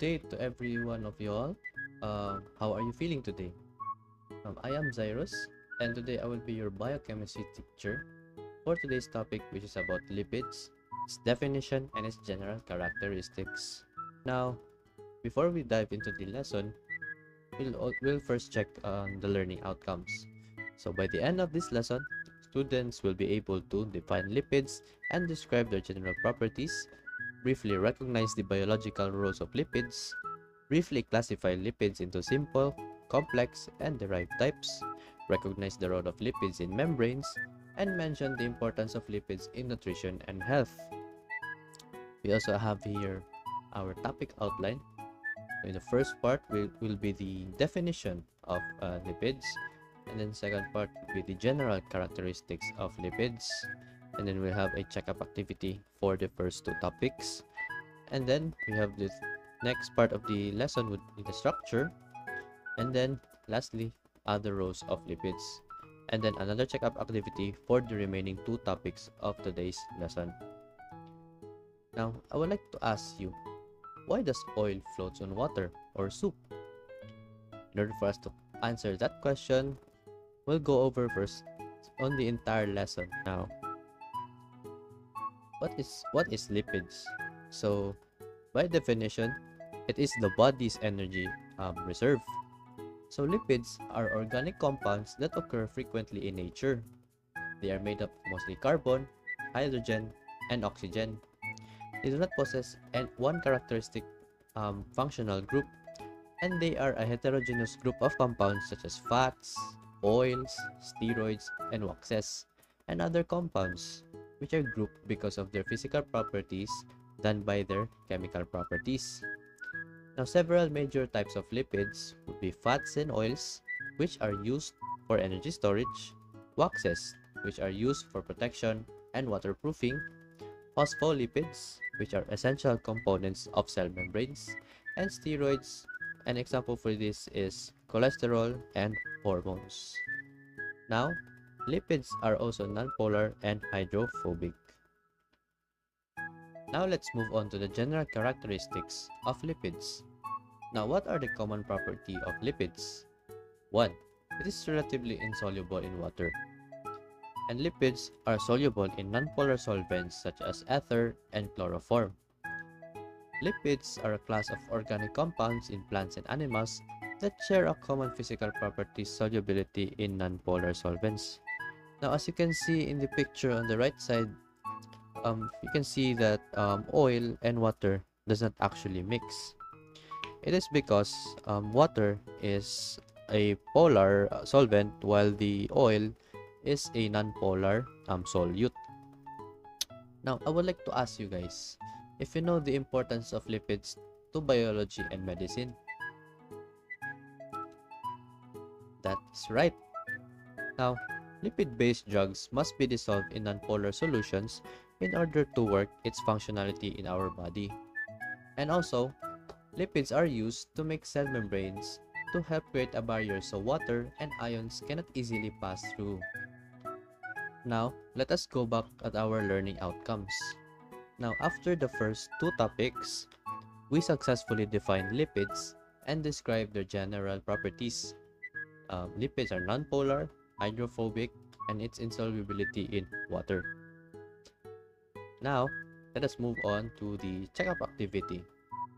day to every one of you all. How are you feeling today? I am Zyrus, and today I will be your biochemistry teacher for today's topic, which is about lipids, its definition, and its general characteristics. Now, before we dive into the lesson, we'll first check on the learning outcomes. So by the end of this lesson, students will be able to define lipids and describe their general properties, briefly recognize the biological roles of lipids, briefly classify lipids into simple, complex, and derived types, recognize the role of lipids in membranes, and mention the importance of lipids in nutrition and health. We also have here our topic outline. In the first part will be the definition of lipids, and then second part will be the general characteristics of lipids, and then we'll have a checkup activity for the first two topics, and then we have this next part of the lesson would be the structure, and then lastly other roles of lipids, and then another checkup activity for the remaining two topics of today's lesson. Now I would like to ask you, why does oil float on water or soup? In order for us to answer that question, we'll go over first on the entire lesson. Now, what is lipids? So, by definition, it is the body's energy reserve. So lipids are organic compounds that occur frequently in nature. They are made up mostly carbon, hydrogen, and oxygen. They do not possess one characteristic functional group, and they are a heterogeneous group of compounds such as fats, oils, steroids, and waxes, and other compounds, which are grouped because of their physical properties than by their chemical properties. Now, several major types of lipids would be fats and oils, which are used for energy storage, waxes, which are used for protection and waterproofing, phospholipids, which are essential components of cell membranes, and steroids. An example for this is cholesterol and hormones. Now, lipids are also nonpolar and hydrophobic. Now let's move on to the general characteristics of lipids. Now, what are the common property of lipids? 1. It is relatively insoluble in water. And lipids are soluble in nonpolar solvents such as ether and chloroform. Lipids are a class of organic compounds in plants and animals that share a common physical property, solubility in nonpolar solvents. Now, as you can see in the picture on the right side, you can see that oil and water does not actually mix. It is because water is a polar solvent, while the oil is a non-polar solute. Now, I would like to ask you guys if you know the importance of lipids to biology and medicine. That's right. Now, lipid-based drugs must be dissolved in nonpolar solutions in order to work its functionality in our body. And also, lipids are used to make cell membranes to help create a barrier so water and ions cannot easily pass through. Now, let us go back at our learning outcomes. Now, after the first two topics, we successfully defined lipids and described their general properties. Lipids are nonpolar, hydrophobic, and its insolubility in water. Now, let us move on to the checkup activity.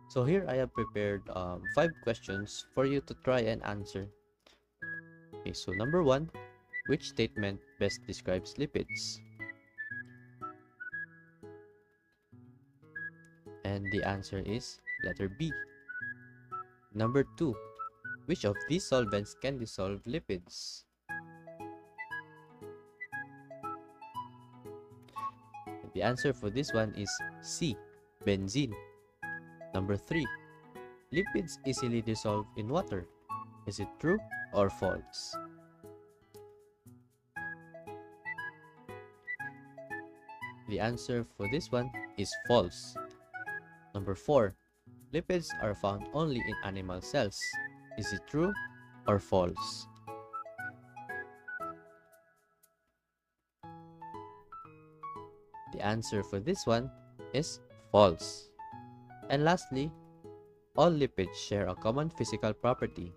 So here I have prepared 5 questions for you to try and answer. Okay, so number 1, which statement best describes lipids? And the answer is letter B. Number 2, which of these solvents can dissolve lipids? The answer for this one is C, benzene. Number 3, lipids easily dissolve in water. Is it true or false? The answer for this one is false. Number 4, lipids are found only in animal cells. Is it true or false? The answer for this one is false. And lastly, All lipids share a common physical property.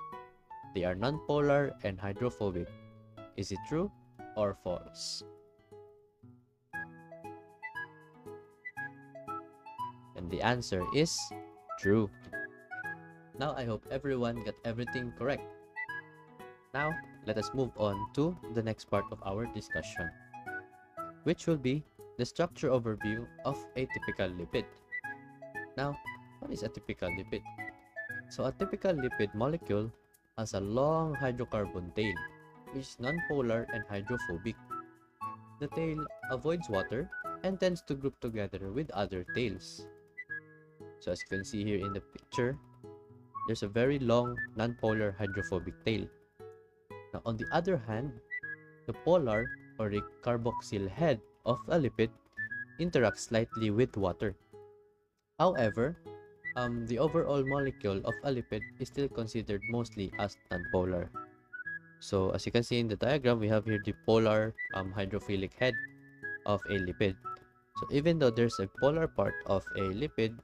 They are nonpolar and hydrophobic. Is it true or false? And the answer is true. Now I hope everyone got everything correct. Now let us move on to the next part of our discussion, which will be the structure overview of a typical lipid. Now, what is a typical lipid? So a typical lipid molecule has a long hydrocarbon tail, which is nonpolar and hydrophobic. The tail avoids water and tends to group together with other tails. So as you can see here in the picture, there's a very long nonpolar hydrophobic tail. Now on the other hand, the polar or the carboxyl head of a lipid interacts slightly with water. However, the overall molecule of a lipid is still considered mostly as nonpolar. So as you can see in the diagram, we have here the polar hydrophilic head of a lipid. So even though there's a polar part of a lipid,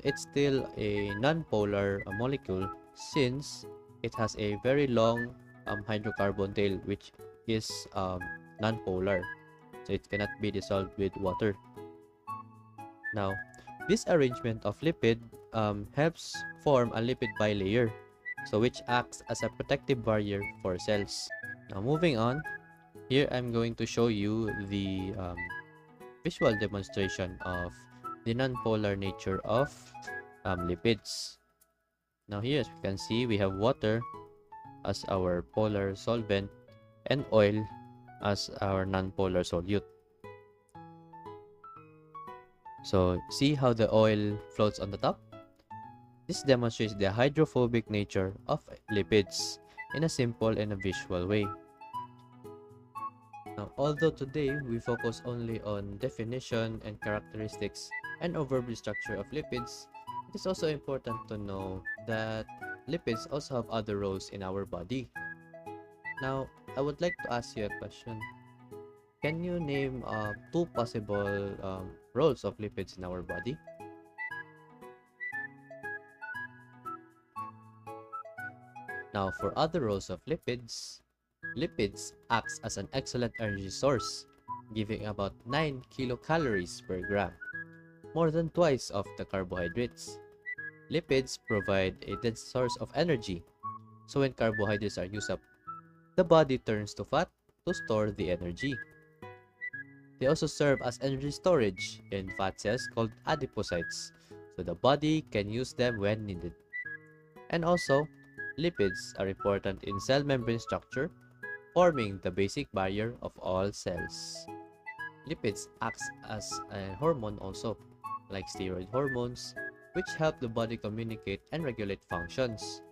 it's still a nonpolar molecule since it has a very long hydrocarbon tail, which is nonpolar. So it cannot be dissolved with water. Now, this arrangement of lipid helps form a lipid bilayer, so which acts as a protective barrier for cells. Now moving on, here I'm going to show you the visual demonstration of the nonpolar nature of lipids. Now here, as you can see, we have water as our polar solvent and oil as our nonpolar solute. So see how the oil floats on the top? This demonstrates the hydrophobic nature of lipids in a simple and a visual way. Now, although today we focus only on definition and characteristics and overview structure of lipids, it is also important to know that lipids also have other roles in our body. Now, I would like to ask you a question. Can you name two possible roles of lipids in our body? Now, for other roles of lipids, lipids acts as an excellent energy source, giving about 9 kilocalories per gram, more than twice of the carbohydrates. Lipids provide a dense source of energy, so when carbohydrates are used up, the body turns to fat to store the energy. They also serve as energy storage in fat cells called adipocytes, so the body can use them when needed. And also, lipids are important in cell membrane structure, forming the basic barrier of all cells. Lipids act as a hormone also, like steroid hormones, which help the body communicate and regulate functions.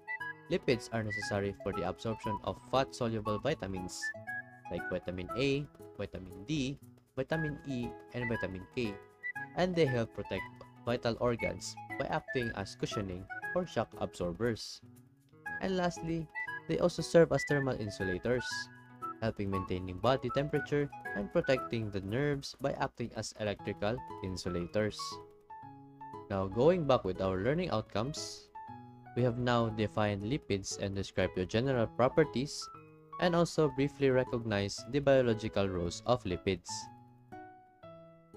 Lipids are necessary for the absorption of fat-soluble vitamins, like vitamin A, vitamin D, vitamin E, and vitamin K, and they help protect vital organs by acting as cushioning or shock absorbers. And lastly, they also serve as thermal insulators, helping maintaining body temperature and protecting the nerves by acting as electrical insulators. Now, going back with our learning outcomes, we have now defined lipids and described their general properties, and also briefly recognized the biological roles of lipids.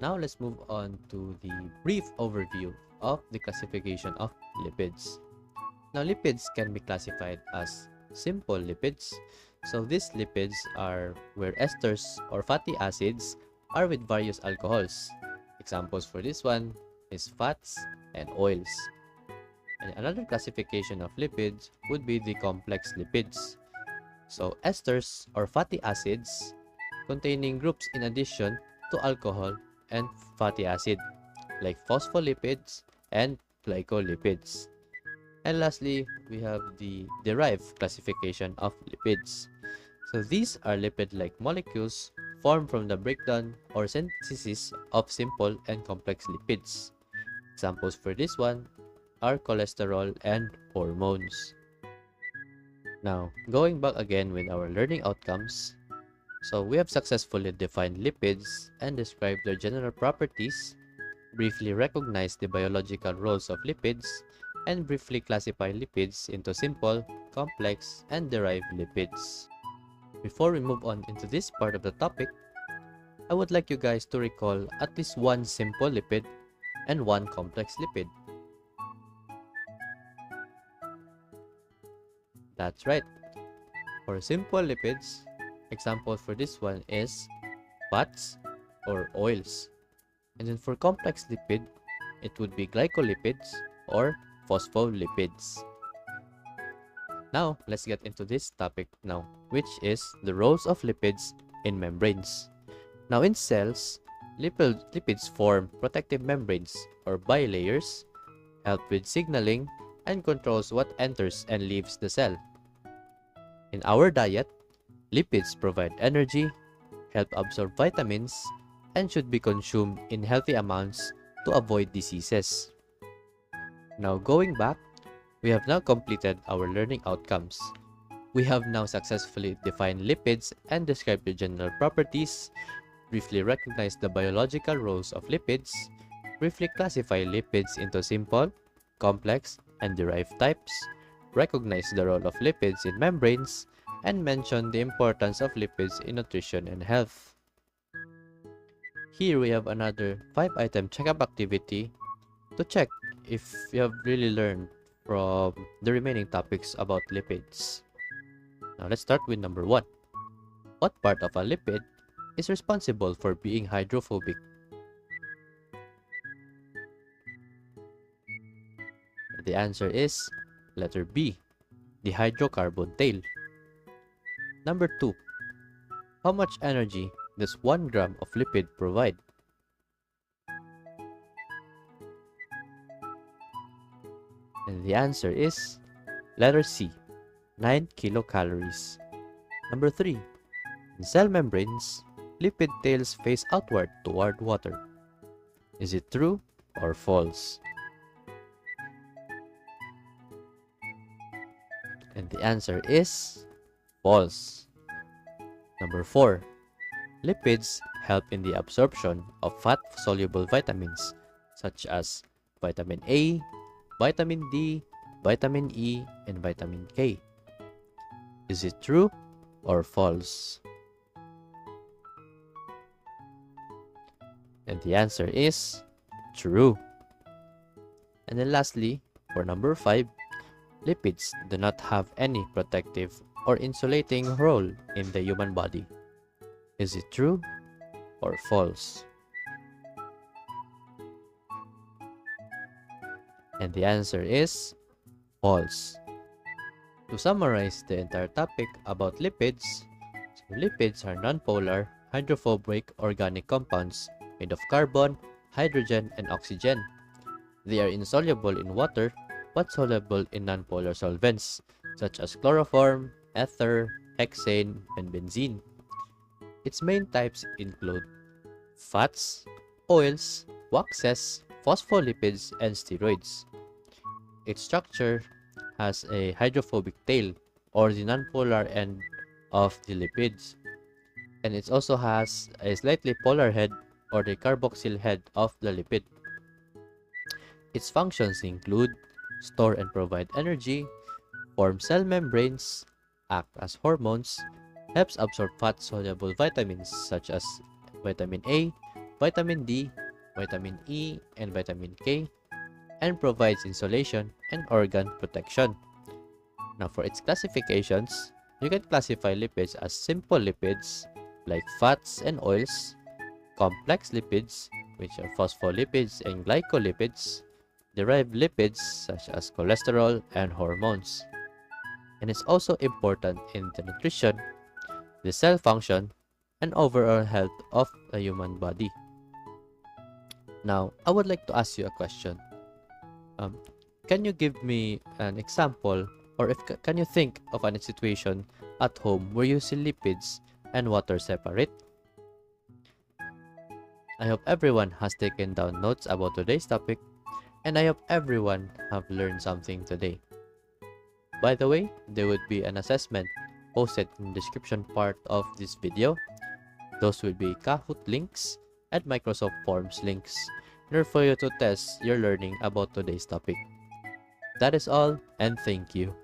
Now let's move on to the brief overview of the classification of lipids. Now, lipids can be classified as simple lipids. So these lipids are where esters or fatty acids are with various alcohols. Examples for this one is fats and oils. And another classification of lipids would be the complex lipids. So esters or fatty acids containing groups in addition to alcohol and fatty acid, like phospholipids and glycolipids. And lastly, we have the derived classification of lipids. So these are lipid-like molecules formed from the breakdown or synthesis of simple and complex lipids. Examples for this one are cholesterol and hormones. Now, going back again with our learning outcomes, so we have successfully defined lipids and described their general properties, briefly recognized the biological roles of lipids, and briefly classify lipids into simple, complex, and derived lipids. Before we move on into this part of the topic, I would like you guys to recall at least one simple lipid and one complex lipid. That's right. For simple lipids, example for this one is fats or oils. And then for complex lipid, it would be glycolipids or phospholipids. Now, let's get into this topic now, which is the roles of lipids in membranes. Now, in cells, lipids form protective membranes or bilayers, help with signaling, and controls what enters and leaves the cell. In our diet, lipids provide energy, help absorb vitamins, and should be consumed in healthy amounts to avoid diseases. Now going back, we have now completed our learning outcomes. We have now successfully defined lipids and described their general properties, briefly recognized the biological roles of lipids, briefly classify lipids into simple, complex, and derived types, recognize the role of lipids in membranes, and mention the importance of lipids in nutrition and health. Here we have another 5-item checkup activity to check if you have really learned from the remaining topics about lipids. Now let's start with number 1. What part of a lipid is responsible for being hydrophobic? The answer is letter B, the hydrocarbon tail. Number 2. How much energy does 1 gram of lipid provide? And the answer is letter C, 9 kilocalories. Number 3. In cell membranes, lipid tails face outward toward water. Is it true or false? And the answer is false. Number 4. Lipids help in the absorption of fat-soluble vitamins such as vitamin A, vitamin D, vitamin E, and vitamin K. Is it true or false? And the answer is true. And then lastly, for number 5, lipids do not have any protective or insulating role in the human body. Is it true or false? And the answer is false. To summarize the entire topic about lipids, so lipids are nonpolar, hydrophobic organic compounds made of carbon, hydrogen, and oxygen. They are insoluble in water but soluble in nonpolar solvents such as chloroform, ether, hexane, and benzene. Its main types include fats, oils, waxes, phospholipids, and steroids. Its structure has a hydrophobic tail, or the nonpolar end of the lipids, and it also has a slightly polar head, or the carboxyl head of the lipid. Its functions include store and provide energy, form cell membranes, act as hormones, helps absorb fat-soluble vitamins such as vitamin A, vitamin D, vitamin E, and vitamin K, and provides insulation and organ protection. Now for its classifications, you can classify lipids as simple lipids like fats and oils, complex lipids which are phospholipids and glycolipids, derived lipids such as cholesterol and hormones. And it's also important in the nutrition, the cell function, and overall health of the human body. Now, I would like to ask you a question. Can you give me an example, or can you think of a situation at home where you see lipids and water separate? I hope everyone has taken down notes about today's topic, and I hope everyone have learned something today. By the way, there would be an assessment posted in the description part of this video. Those will be Kahoot links and Microsoft Forms links in order for you to test your learning about today's topic. That is all, and thank you.